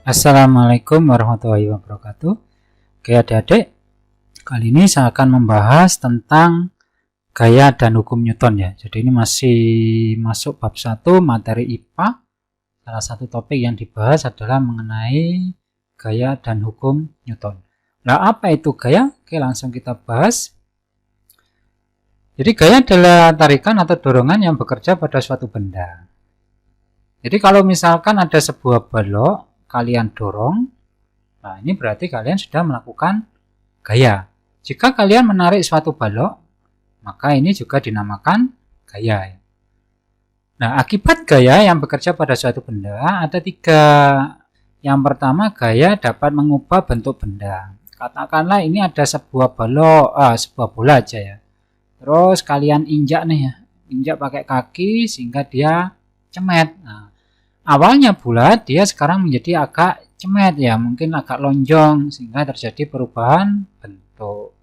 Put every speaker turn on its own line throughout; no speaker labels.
Assalamualaikum warahmatullahi wabarakatuh. Oke adik-adik, kali ini saya akan membahas tentang gaya dan hukum Newton ya. Jadi ini masih masuk bab 1 materi IPA. Salah satu topik yang dibahas adalah mengenai gaya dan hukum Newton. Nah, apa itu gaya? Oke, langsung kita bahas. Jadi gaya adalah tarikan atau dorongan yang bekerja pada suatu benda. Jadi kalau misalkan ada sebuah balok, kalian dorong, nah ini berarti kalian sudah melakukan gaya. Jika kalian menarik suatu balok, maka ini juga dinamakan gaya. Nah, akibat gaya yang bekerja pada suatu benda ada 3. Yang pertama, gaya dapat mengubah bentuk benda. Katakanlah ini ada sebuah balok, sebuah bola aja ya. Terus kalian injak nih ya, injak pakai kaki sehingga dia cemet. Nah, awalnya bulat, dia sekarang menjadi agak cemet ya, mungkin agak lonjong sehingga terjadi perubahan bentuk.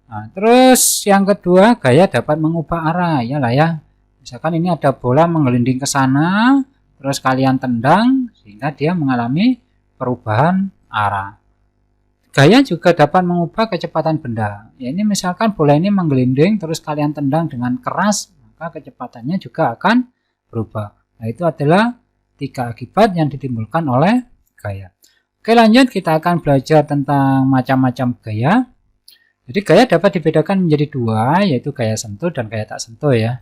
Nah, terus yang kedua, gaya dapat mengubah arah, ya lah ya. Misalkan ini ada bola menggelinding ke sana, terus kalian tendang sehingga dia mengalami perubahan arah. Gaya juga dapat mengubah kecepatan benda. Ya, ini misalkan bola ini menggelinding terus kalian tendang dengan keras, maka kecepatannya juga akan berubah. Nah, itu adalah 3 akibat yang ditimbulkan oleh gaya. Oke, lanjut kita akan belajar tentang macam-macam gaya. Jadi gaya dapat dibedakan menjadi 2, yaitu gaya sentuh dan gaya tak sentuh ya.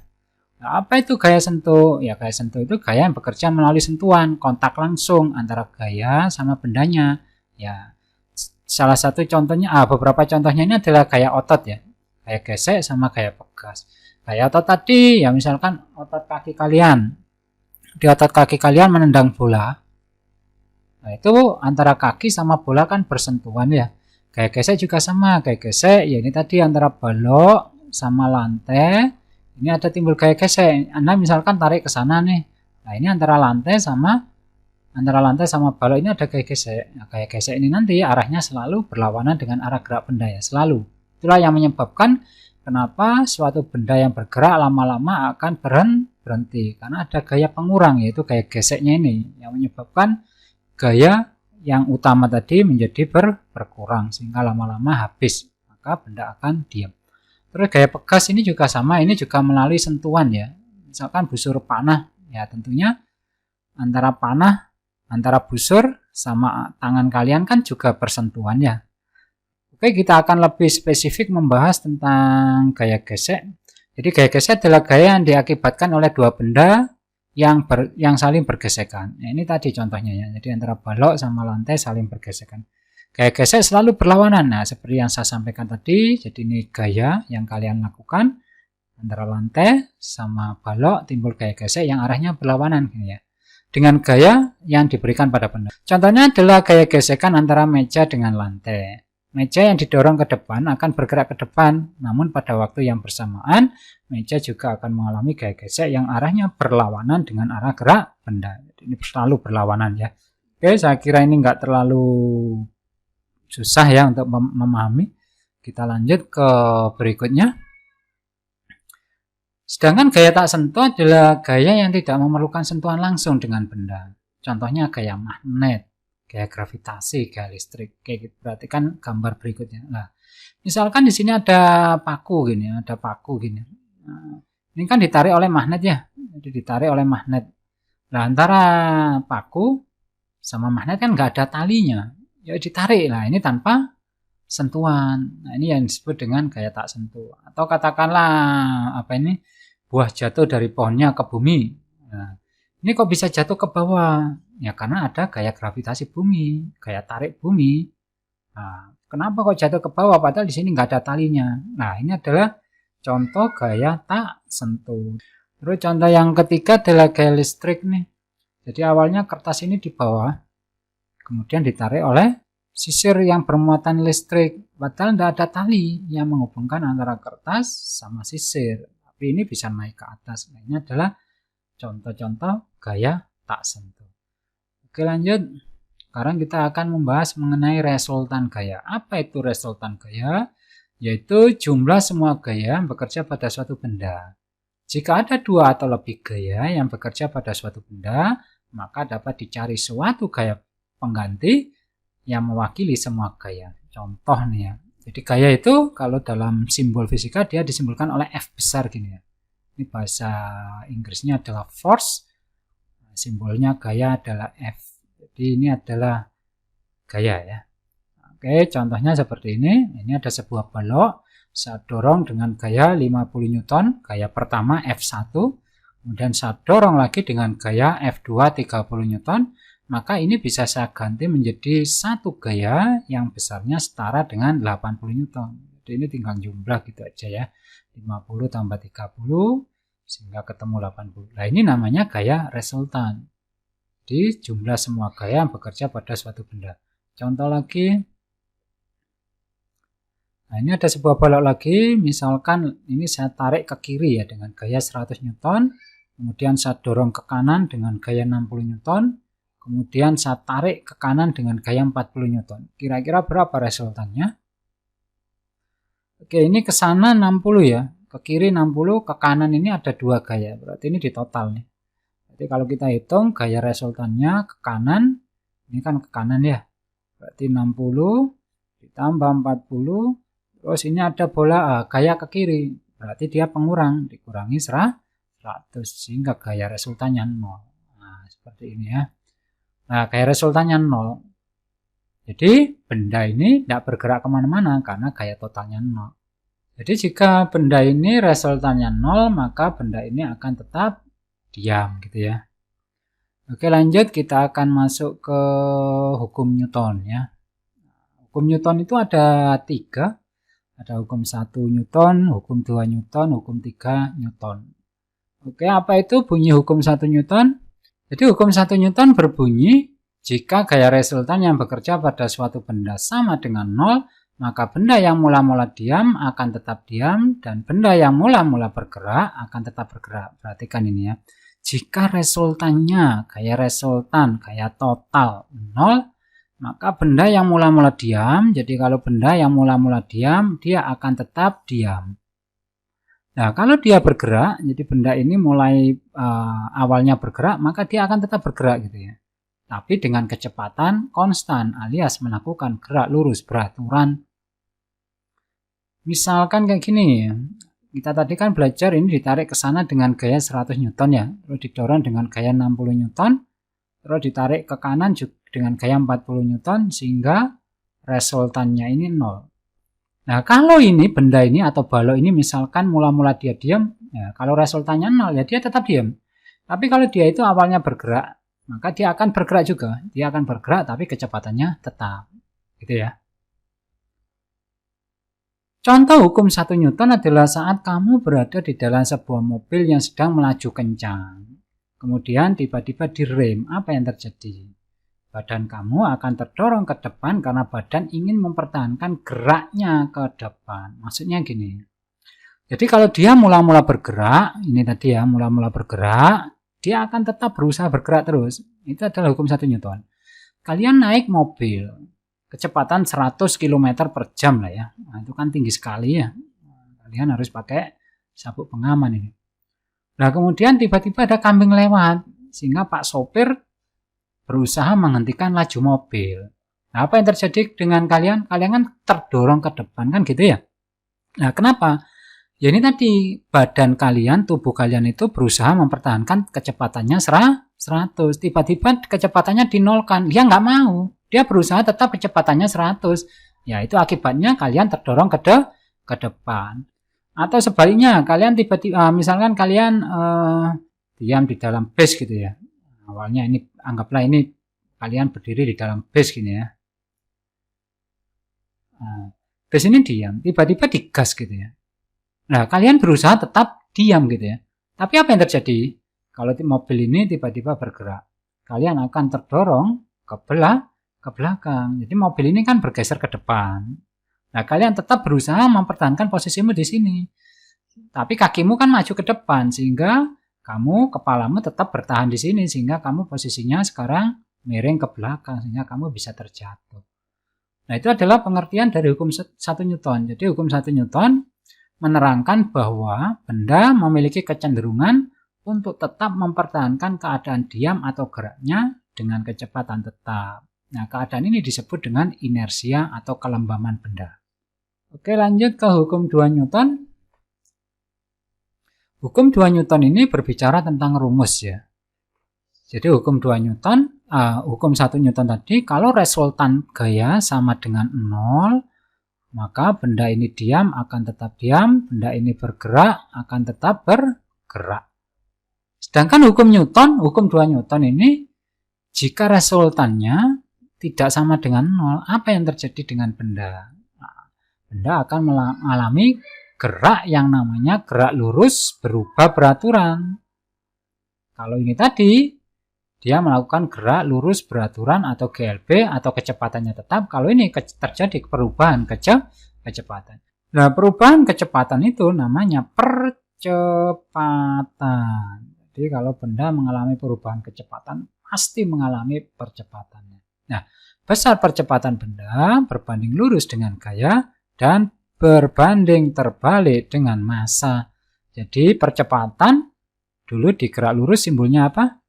Nah, apa itu gaya sentuh? Ya, gaya sentuh itu gaya yang bekerja melalui sentuhan, kontak langsung antara gaya sama bendanya. Ya, salah satu contohnya, beberapa contohnya ini adalah gaya otot ya. Gaya gesek sama gaya pegas. Gaya otot tadi ya misalkan otot kaki kalian. Di otot kaki kalian menendang bola. Nah, itu antara kaki sama bola kan bersentuhan ya. Gaya gesek juga sama. Gaya gesek ya ini tadi antara balok sama lantai. Ini ada timbul gaya gesek. Anda misalkan tarik ke sana nih. Nah, ini antara lantai sama balok ini ada gaya gesek. Nah, gaya gesek ini nanti arahnya selalu berlawanan dengan arah gerak benda ya, selalu. Itulah yang menyebabkan kenapa suatu benda yang bergerak lama-lama akan berhenti, karena ada gaya pengurang, yaitu gaya geseknya ini yang menyebabkan gaya yang utama tadi menjadi berkurang sehingga lama-lama habis, maka benda akan diam. Terus gaya pegas ini juga sama, ini juga melalui sentuhan ya. Misalkan busur panah, ya tentunya antara busur sama tangan kalian kan juga bersentuhan ya. Oke, kita akan lebih spesifik membahas tentang gaya gesek. Jadi gaya gesek adalah gaya yang diakibatkan oleh 2 benda yang saling bergesekan. Nah, ini tadi contohnya ya. Jadi antara balok sama lantai saling bergesekan. Gaya gesek selalu berlawanan. Nah, seperti yang saya sampaikan tadi, jadi ini gaya yang kalian lakukan antara lantai sama balok timbul gaya gesek yang arahnya berlawanan ya. Dengan gaya yang diberikan pada benda. Contohnya adalah gaya gesekan antara meja dengan lantai. Meja yang didorong ke depan akan bergerak ke depan, namun pada waktu yang bersamaan, meja juga akan mengalami gaya gesek yang arahnya berlawanan dengan arah gerak benda. Ini selalu berlawanan ya. Oke, saya kira ini enggak terlalu susah ya untuk memahami. Kita lanjut ke berikutnya. Sedangkan gaya tak sentuh adalah gaya yang tidak memerlukan sentuhan langsung dengan benda. Contohnya gaya magnet, gaya gravitasi, gaya listrik. Kayak gitu. Berarti kan gambar berikutnya. Nah, misalkan di sini ada paku gini, Nah, ini kan ditarik oleh magnet ya. Jadi ditarik oleh magnet. Nah, antara paku sama magnet kan nggak ada talinya. Ya ditarik lah, ini tanpa sentuhan. Nah, ini yang disebut dengan gaya tak sentuh. Atau katakanlah buah jatuh dari pohonnya ke bumi. Nah, ini kok bisa jatuh ke bawah? Ya karena ada gaya gravitasi bumi, gaya tarik bumi. Nah, kenapa kok jatuh ke bawah padahal di sini nggak ada talinya? Nah, ini adalah contoh gaya tak sentuh. Terus contoh yang ketiga adalah gaya listrik nih. Jadi awalnya kertas ini di bawah, kemudian ditarik oleh sisir yang bermuatan listrik, padahal tidak ada tali yang menghubungkan antara kertas sama sisir, tapi ini bisa naik ke atas. Nah, ini adalah contoh-contoh gaya tak sentuh. Oke, lanjut. Sekarang kita akan membahas mengenai resultan gaya. Apa itu resultan gaya? Yaitu jumlah semua gaya yang bekerja pada suatu benda. Jika ada 2 atau lebih gaya yang bekerja pada suatu benda, maka dapat dicari suatu gaya pengganti yang mewakili semua gaya. Contoh nih ya. Jadi gaya itu kalau dalam simbol fisika dia disimbolkan oleh F besar gini ya. Ini bahasa Inggrisnya adalah force. Simbolnya gaya adalah F. Jadi ini adalah gaya ya. Oke, contohnya seperti ini. Ini ada sebuah balok saya dorong dengan gaya 50 Newton, gaya pertama F1. Kemudian saya dorong lagi dengan gaya F2 30 Newton. Maka ini bisa saya ganti menjadi satu gaya yang besarnya setara dengan 80 Newton. Jadi ini tinggal jumlah gitu aja ya. 50 tambah 30 sehingga ketemu 80. Nah ini namanya gaya resultan. Jadi jumlah semua gaya yang bekerja pada suatu benda. Contoh lagi. Nah ini ada sebuah balok lagi. Misalkan ini saya tarik ke kiri ya dengan gaya 100 Newton. Kemudian saya dorong ke kanan dengan gaya 60 Newton. Kemudian saya tarik ke kanan dengan gaya 40 Newton. Kira-kira berapa resultannya? Oke, ini ke sana 60 ya. Ke kiri 60, ke kanan ini ada 2 gaya. Berarti ini di total nih. Jadi kalau kita hitung gaya resultannya ke kanan, ini kan ke kanan ya. Berarti 60 ditambah 40. Terus ini ada bola gaya ke kiri. Berarti dia pengurang. Dikurangi 100 sehingga gaya resultannya 0. Nah, seperti ini ya. Nah, gaya resultannya 0. Jadi, benda ini tidak bergerak kemana-mana karena gaya totalnya 0. Jadi, jika benda ini resultannya 0, maka benda ini akan tetap diam gitu ya. Oke, lanjut kita akan masuk ke hukum Newton ya. Hukum Newton itu ada 3. Ada hukum 1 Newton, hukum 2 Newton, hukum 3 Newton. Oke, apa itu bunyi hukum 1 Newton? Jadi hukum 1 Newton berbunyi, jika gaya resultan yang bekerja pada suatu benda sama dengan 0, maka benda yang mula-mula diam akan tetap diam, dan benda yang mula-mula bergerak akan tetap bergerak. Perhatikan ini ya. Jika resultannya, gaya resultan, gaya total 0, maka benda yang mula-mula diam, jadi kalau benda yang mula-mula diam, dia akan tetap diam. Nah, kalau dia bergerak, jadi benda ini mulai awalnya bergerak, maka dia akan tetap bergerak gitu ya. Tapi dengan kecepatan konstan alias melakukan gerak lurus beraturan. Misalkan kayak gini ya. Kita tadi kan belajar ini ditarik ke sana dengan gaya 100 Newton ya. Terus didorong dengan gaya 60 Newton. Terus ditarik ke kanan juga dengan gaya 40 Newton sehingga resultannya ini 0. Nah, kalau ini benda ini atau balok ini misalkan mula-mula dia diam, ya kalau resultannya 0 ya dia tetap diam. Tapi kalau dia itu awalnya bergerak, maka dia akan bergerak juga. Dia akan bergerak tapi kecepatannya tetap. Gitu ya. Contoh hukum 1 Newton adalah saat kamu berada di dalam sebuah mobil yang sedang melaju kencang. Kemudian tiba-tiba direm, apa yang terjadi? Badan kamu akan terdorong ke depan karena badan ingin mempertahankan geraknya ke depan. Maksudnya gini. Jadi kalau dia mula-mula bergerak, ini tadi ya, mula-mula bergerak, dia akan tetap berusaha bergerak terus. Itu adalah hukum 1 Newton. Kalian naik mobil, kecepatan 100 km per jam lah ya. Nah, itu kan tinggi sekali ya. Kalian harus pakai sabuk pengaman ini. Nah, kemudian tiba-tiba ada kambing lewat, sehingga Pak sopir berusaha menghentikan laju mobil. Nah, apa yang terjadi dengan kalian? Kalian kan terdorong ke depan kan gitu ya. Nah, kenapa? Ya ini tadi badan kalian, tubuh kalian itu berusaha mempertahankan kecepatannya 100. Tiba-tiba kecepatannya dinolkan. Dia nggak mau. Dia berusaha tetap kecepatannya 100. Ya itu akibatnya kalian terdorong ke depan. Atau sebaliknya, kalian tiba-tiba misalkan kalian diam di dalam bus gitu ya. Awalnya ini anggaplah ini kalian berdiri di dalam bus gini ya. Nah, bus ini diam, tiba-tiba digas gitu ya. Nah, kalian berusaha tetap diam gitu ya. Tapi apa yang terjadi? Kalau mobil ini tiba-tiba bergerak, kalian akan terdorong ke belakang. Jadi mobil ini kan bergeser ke depan. Nah, kalian tetap berusaha mempertahankan posisimu di sini. Tapi kakimu kan maju ke depan sehingga kepalamu tetap bertahan di sini sehingga kamu posisinya sekarang miring ke belakang sehingga kamu bisa terjatuh. Nah, itu adalah pengertian dari hukum 1 Newton. Jadi hukum 1 Newton menerangkan bahwa benda memiliki kecenderungan untuk tetap mempertahankan keadaan diam atau geraknya dengan kecepatan tetap. Nah, keadaan ini disebut dengan inersia atau kelembaman benda. Oke, lanjut ke hukum 2 Newton. Hukum 2 Newton ini berbicara tentang rumus ya. Jadi hukum 2 Newton, hukum 1 Newton tadi, kalau resultan gaya sama dengan 0, maka benda ini diam akan tetap diam, benda ini bergerak akan tetap bergerak. Sedangkan hukum Newton, hukum 2 Newton ini, jika resultannya tidak sama dengan 0, apa yang terjadi dengan benda? Benda akan mengalami gerak yang namanya gerak lurus berubah beraturan. Kalau ini tadi, dia melakukan gerak lurus beraturan atau GLB atau kecepatannya tetap. Kalau ini terjadi perubahan kecepatan. Nah, perubahan kecepatan itu namanya percepatan. Jadi kalau benda mengalami perubahan kecepatan, pasti mengalami percepatannya. Nah, besar percepatan benda berbanding lurus dengan gaya dan berbanding terbalik dengan massa. Jadi percepatan dulu di gerak lurus simbolnya apa?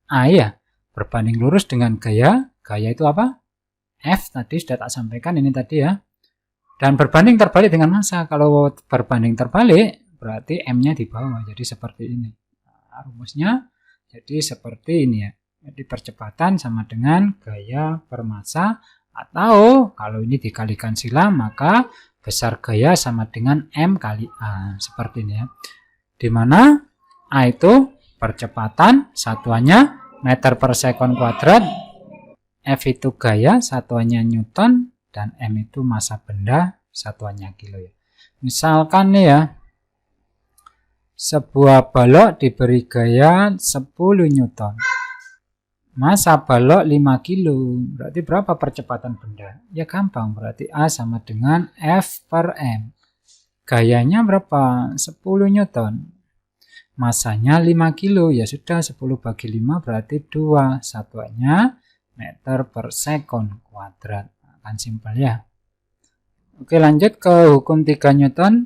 A ya. Berbanding lurus dengan gaya. Gaya itu apa? F tadi sudah tak sampaikan ini tadi ya. Dan berbanding terbalik dengan massa. Kalau berbanding terbalik berarti M-nya di bawah. Jadi seperti ini. Nah, rumusnya jadi seperti ini ya. Jadi percepatan sama dengan gaya per massa. Atau kalau ini dikalikan silang maka besar gaya sama dengan M kali A. Seperti ini ya. Dimana A itu percepatan, satuannya meter per sekon kuadrat, F itu gaya, satuannya Newton, dan M itu massa benda, satuannya kilo ya. Misalkan nih ya, sebuah balok diberi gaya 10 Newton. Massa balok 5 kilo, berarti berapa percepatan benda? Ya gampang, berarti A sama dengan F per M. Gayanya berapa? 10 Newton. Massanya 5 kilo, ya sudah 10 bagi 5 berarti 2. Satuannya meter per sekon kuadrat. Kan simpel ya. Oke, lanjut ke hukum 3 Newton.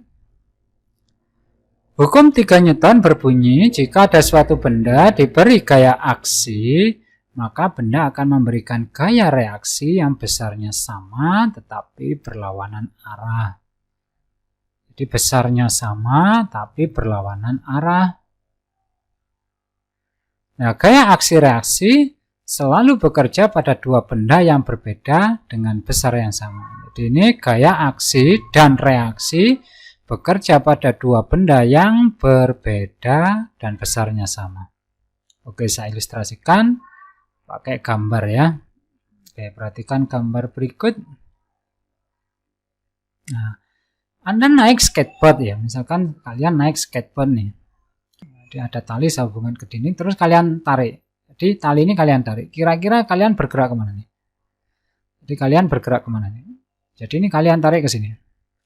Hukum 3 Newton berbunyi, jika ada suatu benda diberi gaya aksi, maka benda akan memberikan gaya reaksi yang besarnya sama tetapi berlawanan arah. Jadi besarnya sama tapi berlawanan arah. Nah, gaya aksi reaksi selalu bekerja pada dua benda yang berbeda dengan besar yang sama. Jadi ini gaya aksi dan reaksi bekerja pada dua benda yang berbeda dan besarnya sama. Oke, saya ilustrasikan pakai gambar ya. Oke, perhatikan gambar berikut. Nah, Anda naik skateboard ya. Misalkan kalian naik skateboard nih. Jadi ada tali sambungan ke dinding, terus kalian tarik. Jadi tali ini kalian tarik. Kira-kira kalian bergerak kemana nih? Jadi kalian bergerak kemana nih? Jadi ini kalian tarik ke sini.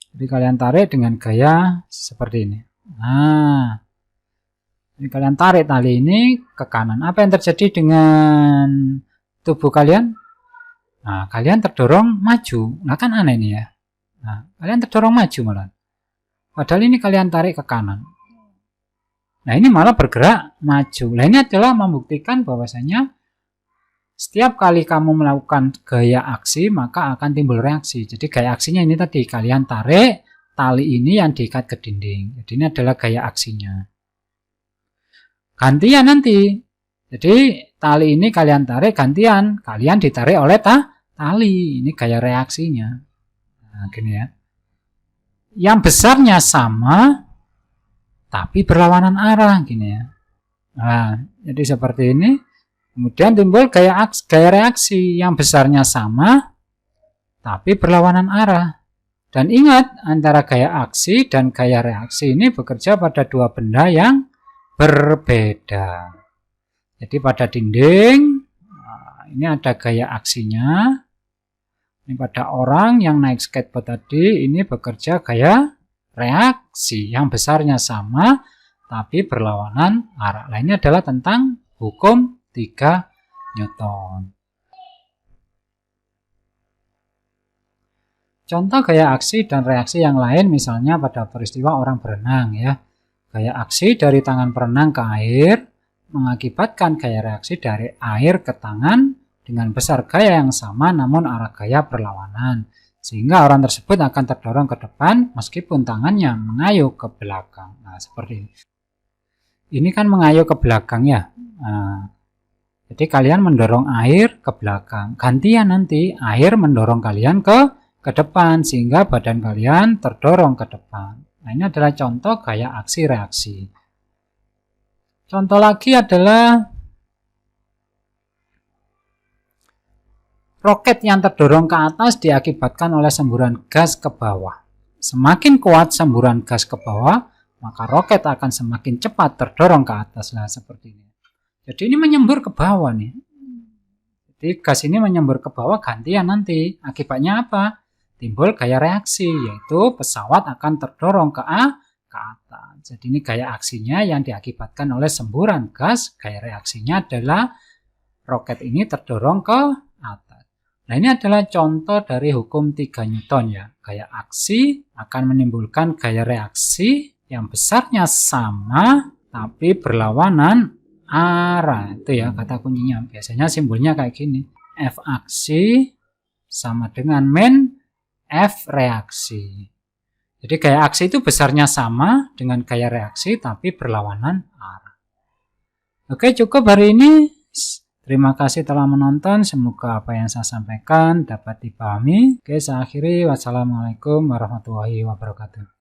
Jadi kalian tarik dengan gaya seperti ini. Nah, ini kalian tarik tali ini ke kanan. Apa yang terjadi dengan tubuh kalian? Nah, kalian terdorong maju. Nah, kan aneh nih ya. Nah, kalian terdorong maju malah. Padahal ini kalian tarik ke kanan. Nah, ini malah bergerak maju. Nah, ini adalah membuktikan bahwasanya setiap kali kamu melakukan gaya aksi, maka akan timbul reaksi. Jadi gaya aksinya ini tadi, kalian tarik tali ini yang diikat ke dinding. Jadi ini adalah gaya aksinya. Gantian nanti. Jadi tali ini kalian tarik, gantian kalian ditarik oleh tali. Ini gaya reaksinya. Nah, gini ya. Yang besarnya sama tapi berlawanan arah gini ya. Nah, jadi seperti ini. Kemudian timbul gaya reaksi yang besarnya sama tapi berlawanan arah. Dan ingat, antara gaya aksi dan gaya reaksi ini bekerja pada dua benda yang berbeda. Jadi pada dinding ini ada gaya aksinya. Ini pada orang yang naik skateboard tadi ini bekerja gaya reaksi yang besarnya sama tapi berlawanan arah. Nah, ini adalah tentang hukum 3 Newton. Contoh gaya aksi dan reaksi yang lain misalnya pada peristiwa orang berenang ya. Gaya aksi dari tangan perenang ke air mengakibatkan gaya reaksi dari air ke tangan dengan besar gaya yang sama namun arah gaya berlawanan. Sehingga orang tersebut akan terdorong ke depan meskipun tangannya mengayuh ke belakang. Nah, seperti ini. Ini kan mengayuh ke belakang ya. Nah, jadi kalian mendorong air ke belakang. Gantian nanti air mendorong kalian ke depan sehingga badan kalian terdorong ke depan. Nah, ini adalah contoh gaya aksi reaksi. Contoh lagi adalah roket yang terdorong ke atas diakibatkan oleh semburan gas ke bawah. Semakin kuat semburan gas ke bawah, maka roket akan semakin cepat terdorong ke atas. Nah, seperti ini. Jadi ini menyembur ke bawah nih. Jadi gas ini menyembur ke bawah gantian nanti. Akibatnya apa? Timbul gaya reaksi, yaitu pesawat akan terdorong ke atas. Jadi ini gaya aksinya yang diakibatkan oleh semburan gas. Gaya reaksinya adalah roket ini terdorong ke atas. Nah, ini adalah contoh dari hukum 3 Newton ya. Gaya aksi akan menimbulkan gaya reaksi yang besarnya sama tapi berlawanan arah. Itu ya kata kuncinya. Biasanya simbolnya kayak gini. F aksi sama dengan min F reaksi. Jadi gaya aksi itu besarnya sama dengan gaya reaksi tapi berlawanan arah. Oke, cukup hari ini. Terima kasih telah menonton. Semoga apa yang saya sampaikan dapat dipahami. Oke, saya akhiri. Wassalamualaikum warahmatullahi wabarakatuh.